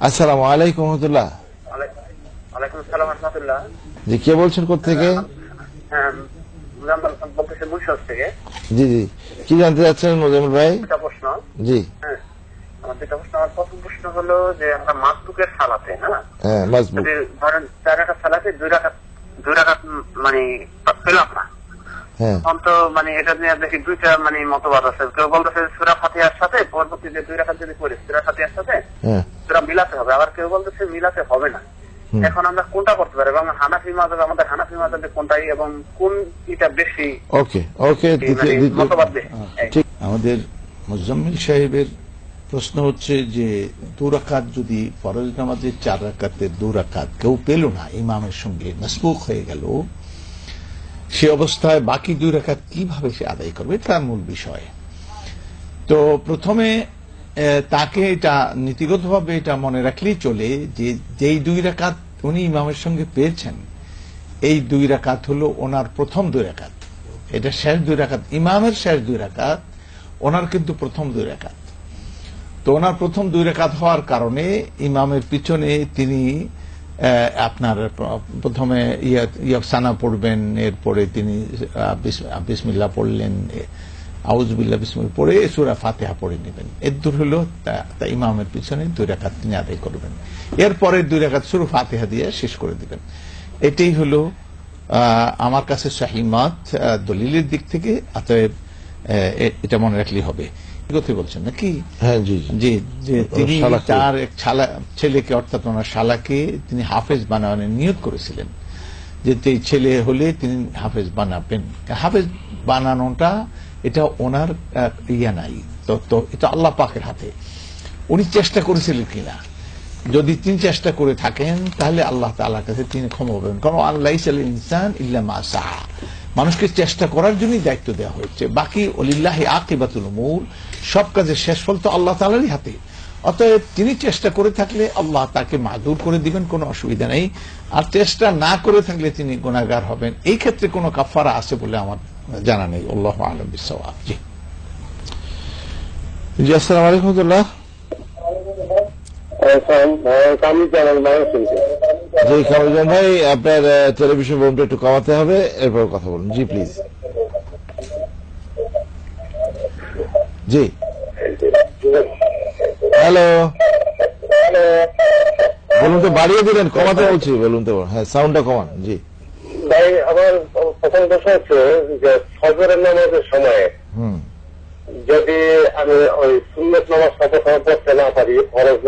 আসসালামু আলাইকুম রহমতুল্লাহ। ওয়ালাইকুম আসসালাম রাহমাতুল্লাহ। জি, কে বলছেন কোত্থেকে? বলতেছি মুন্সিগঞ্জ থেকে। জি জি, কি জানতে চাচ্ছেন মোজাম্মেল ভাই? দুটা প্রশ্ন। জি, আমার দুটা প্রশ্ন। আমার প্রথম প্রশ্ন হলো যে আমরা মাসবুকের সালাতে মাসবুক, যদি ধরেন 4 রাকাত সালাতে 2 রাকাত মানে পেলাম না, তখন তো এটা নিয়ে দেখি দুইটা মতবাদ আছে। কেউ বলতেছে সূরা ফাতিহার সাথে পরবর্তী যে 2 রাকাত যদি পড়ি সূরা ফাতিহার সাথে সূরা মিলাতে হবে, আবার কেউ বলতেছে মিলাতে হবে না। এখন আমরা কোনটা করতে পারি এবং হানাফি মাযহাব, আমাদের হানাফি মাযহাবে কোনটাই এবং কোন এটা বেশি ওকে ওকে মতবাদ বেশি? ঠিক, আমাদের মুজাম্মিল সাহেবের প্রশ্ন হচ্ছে যে 2 রাকাত যদি ফরজ নামাজের 4 রাকাতের 2 রাকাত কেউ পেল না, ইমামের সঙ্গে মাসবুক হয়ে গেল, সে অবস্থায় বাকি 2 রাকাত কিভাবে সে আদায় করবে, তার মূল বিষয়। তো প্রথমে তাকে এটা নীতিগতভাবে এটা মনে রাখলেই চলে যে যেই 2 রাকাত উনি ইমামের সঙ্গে পেয়েছেন, এই 2 রাকাত হলো ওনার প্রথম 2 রাকাত। এটা শেষ 2 রাকাত, ইমামের শেষ 2 রাকাত, ওনার কিন্তু প্রথম 2 রাকাত। তো ওনার প্রথম 2 রাকাত হওয়ার কারণে ইমামের পিছনে তিনি আপনার প্রথমে ইয়াকসানা পড়বেন, এরপরে তিনি বিসমিল্লাহ পড়লেন, আউযুবিল্লাহ বিসমিল্লাহ পড়ে সূরা ফাতিহা পড়ে নেবেন। এর দূর হলো তা ইমামের পিছনে 2 রাকাত তিনি আদায় করবেন। এরপরে 2 রাকাত সূরা ফাতিহা দিয়ে শেষ করে দিবেন। এটাই হলো আমার কাছে সহিহ মত দলিলের দিক থেকে। অতএব এটা মনে রাখলেই হবে। কথা বলছেন নাকি? হ্যাঁ, জি জি, যে তিনি তার এক ছেলেকে, অর্থাৎ ওনার শালাকে তিনি হাফেজ বানানোর নিয়ত করেছিলেন, যে এই ছেলে হলে তিনি হাফেজ বানাবেন। হাফেজ বানানোটা এটা ওনার নাই, তো এটা আল্লাহ পাকের হাতে। উনি চেষ্টা করেছিলেন কিনা, যদি তিনি চেষ্টা করে থাকেন তাহলে আল্লাহ তাআলার কাছে তিনি ক্ষমা পাবেন। কারণ আল্লাইসাল ইনসান ইল্লা মা সাআ, মানুষকে চেষ্টা করার জন্যই দায়িত্ব দেওয়া হয়েছে। বাকি ওয়ালিল্লাহি আকিবাতুল উমুর, সব কাজের শেষ ফল তো আল্লাহ তাআলারই হাতে। অতএব তিনি চেষ্টা করে থাকলে আল্লাহ তাকে মাদুর করে দিবেন, কোনো অসুবিধা নেই। আর চেষ্টা না করে থাকলে তিনি গুনাহগার হবেন। এই ক্ষেত্রে কোনো কাফারা আছে বলে আমার জানা নেই। আল্লাহু আ'লাম বিস-সাওয়াব। জি জি, আসসালামু আলাইকুম রহমতুল্লাহ। জি কামরুজ্জামান ভাই, আপনার টেলিভিশন ভলিউমটা একটু কমাতে হবে, এরপর কথা বলুন। জি প্লিজ। জি, হ্যালো, বলুন তো, বাড়িয়ে দিলেন, কমাতে বলছি, বলুন তো। হ্যাঁ, সাউন্ডটা কমান। জি ভাই, আমার প্রথম প্রশ্ন হচ্ছে যে ফজরের নামাজের সময় যদি আমি ওই সুন্নত নামাজ পড়তে না পারি, ফরজ